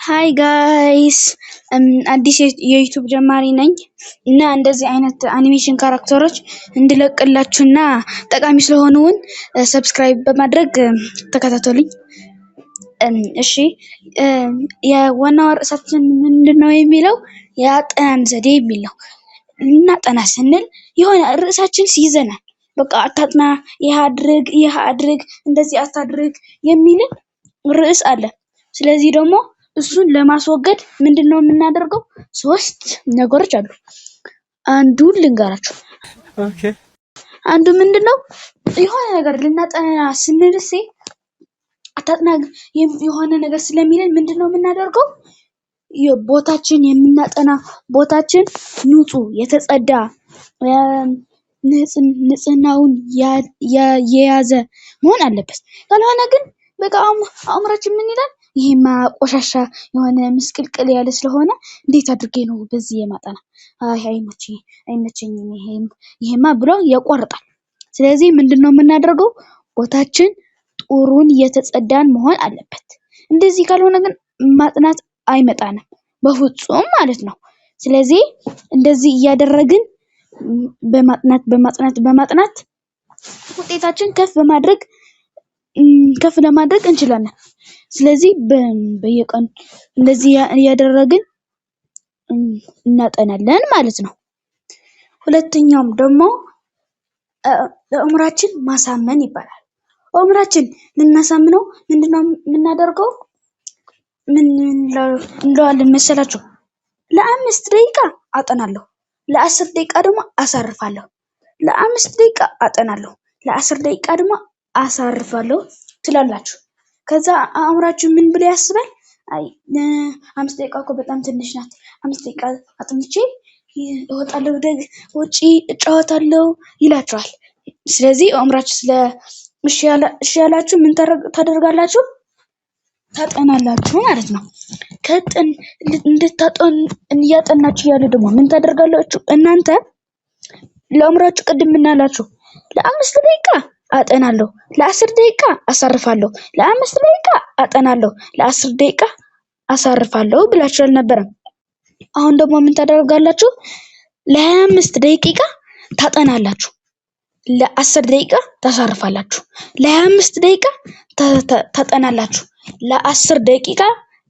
ሃይ ጋይስ አዲስ የዩቲዩብ ጀማሪ ነኝ እና እንደዚህ አይነት አኒሜሽን ካራክተሮች እንድለቅላችሁና ጠቃሚ ስለሆኑን ሰብስክራይብ በማድረግ ተከታተሉኝ። እሺ የዋናው ርዕሳችን ምንድነው የሚለው የአጠናን ዘዴ የሚለው እና ጠና ስንል የሆነ ርዕሳችን ሲይዘናል በቃ አታጥና ይህ አድርግ እንደዚህ አታድርግ የሚል ርዕስ አለ። ስለዚህ ደግሞ እሱን ለማስወገድ ምንድነው የምናደርገው? ሶስት ነገሮች አሉ። አንዱን ልንገራችሁ። ኦኬ አንዱ ምንድነው? የሆነ ነገር ልናጠና ስንልስ አታጥና የሆነ ነገር ስለሚለን ምንድነው የምናደርገው? ቦታችን የምናጠና ቦታችን ንጹህ የተጸዳ ንጽህናውን የያዘ መሆን አለበት። ካልሆነ ግን በቃ አእምሮአችን ምን ይላል? ይሄማ ቆሻሻ የሆነ ምስቅልቅል ያለ ስለሆነ እንዴት አድርጌ ነው በዚህ የማጠና አይመቸኝም ይሄማ ብሎ ያቋርጣል። ስለዚህ ምንድነው የምናደርገው? ቦታችን ጥሩን የተጸዳን መሆን አለበት። እንደዚህ ካልሆነ ግን ማጥናት አይመጣንም በፍጹም ማለት ነው። ስለዚህ እንደዚህ እያደረግን በማጥናት ውጤታችን ከፍ ለማድረግ እንችላለን። ስለዚህ በየቀኑ እንደዚህ ያደረግን እናጠናለን ማለት ነው። ሁለተኛውም ደግሞ አእምሮአችን ማሳመን ይባላል። አእምሮአችን ልናሳምነው ምንድነው የምናደርገው? ምን እንለዋለን መሰላችሁ? ለ5 ደቂቃ አጠናለሁ፣ ለ10 ደቂቃ ደግሞ አሳርፋለሁ። ለ5 ደቂቃ አጠናለሁ፣ ለ10 ደቂቃ ደግሞ አሳርፋለሁ ትላላችሁ። ከዛ አእምሮአችሁ ምን ብሎ ያስባል? አይ 5 ደቂቃ እኮ በጣም ትንሽ ናት፣ 5 ደቂቃ አጥንቼ እወጣለሁ ውጪ እጫወታለሁ ይላችኋል። ስለዚህ አእምሮአችሁ እሺ ያላችሁ ምን ታደርጋላችሁ? ታጠናላችሁ ማለት ነው። እንድታጠኑ እያጠናችሁ ያለ ደግሞ ምን ታደርጋላችሁ? እናንተ ለአእምሮአችሁ ቅድም ምን አላችሁ? ለ5 ደቂቃ አጠናለሁ፣ ለ10 ደቂቃ አሳርፋለሁ፣ ለ5 ደቂቃ አጠናለሁ፣ ለ10 ደቂቃ አሳርፋለሁ ብላችሁ አልነበረም? አሁን ደግሞ ምን ታደርጋላችሁ? ለ25 ደቂቃ ታጠናላችሁ፣ ለ10 ደቂቃ ታሳርፋላችሁ፣ ለ25 ደቂቃ ታጠናላችሁ፣ ለ10 ደቂቃ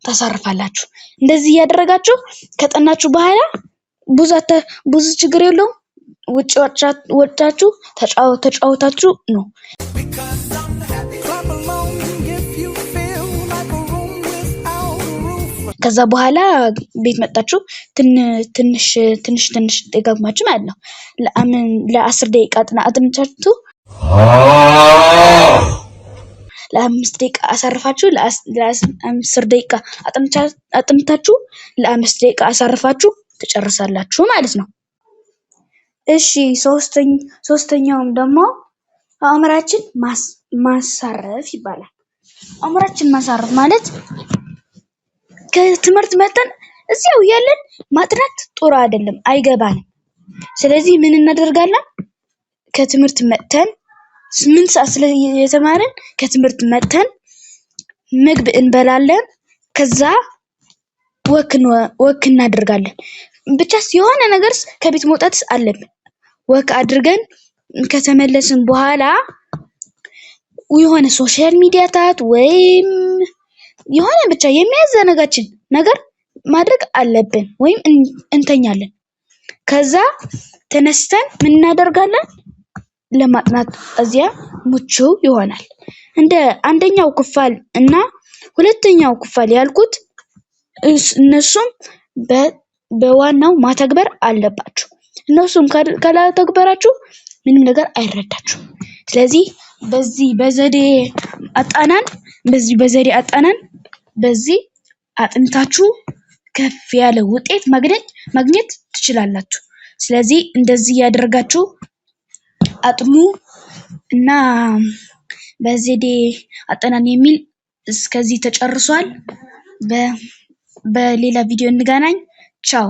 ታሳርፋላችሁ። እንደዚህ ያደረጋችሁ ከጠናችሁ በኋላ ብዙ ችግር የለውም። ውጭ ወጣችሁ ተጫውታችሁ ነው። ከዛ በኋላ ቤት መጣችሁ ትንሽ ደጋግማችሁ ማለት ነው። ለ10 ደቂቃ አጥንታችሁ ለ5 ደቂቃ አሳርፋችሁ ለ10 ደቂቃ አጥንታችሁ ለ5 ደቂቃ አሳርፋችሁ ትጨርሳላችሁ ማለት ነው። እሺ ሶስተኛውም ደግሞ አእምሮአችን ማሳረፍ ይባላል። አእምሮአችን ማሳረፍ ማለት ከትምህርት መተን እዚያው ያለን ማጥናት ጥሩ አይደለም፣ አይገባንም። ስለዚህ ምን እናደርጋለን? ከትምህርት መተን 8 ሰዓት ስለተማረን ከትምህርት መተን ምግብ እንበላለን። ከዛ ወክ እናደርጋለን። ብቻስ የሆነ ነገርስ ከቤት መውጣትስ አለብን። ወክ አድርገን ከተመለስን በኋላ የሆነ ሶሻል ሚዲያ ወይም የሆነ ብቻ የሚያዘናጋችን ነገር ማድረግ አለብን ወይም እንተኛለን። ከዛ ተነስተን ምን እናደርጋለን? ለማጥናት እዚያ ምቹ ይሆናል። እንደ አንደኛው ክፍል እና ሁለተኛው ክፍል ያልኩት እነሱም በዋናው ማተግበር አለባችሁ። እነሱም ካላተግበራችሁ ምንም ነገር አይረዳችሁም። ስለዚህ በዘዴ አጠናን በዚህ አጥንታችሁ ከፍ ያለ ውጤት ማግኘት ትችላላችሁ። ስለዚህ እንደዚህ ያደርጋችሁ አጥኑ እና በዘዴ አጠናን የሚል እስከዚህ ተጨርሷል። በሌላ ቪዲዮ እንገናኝ። ቻው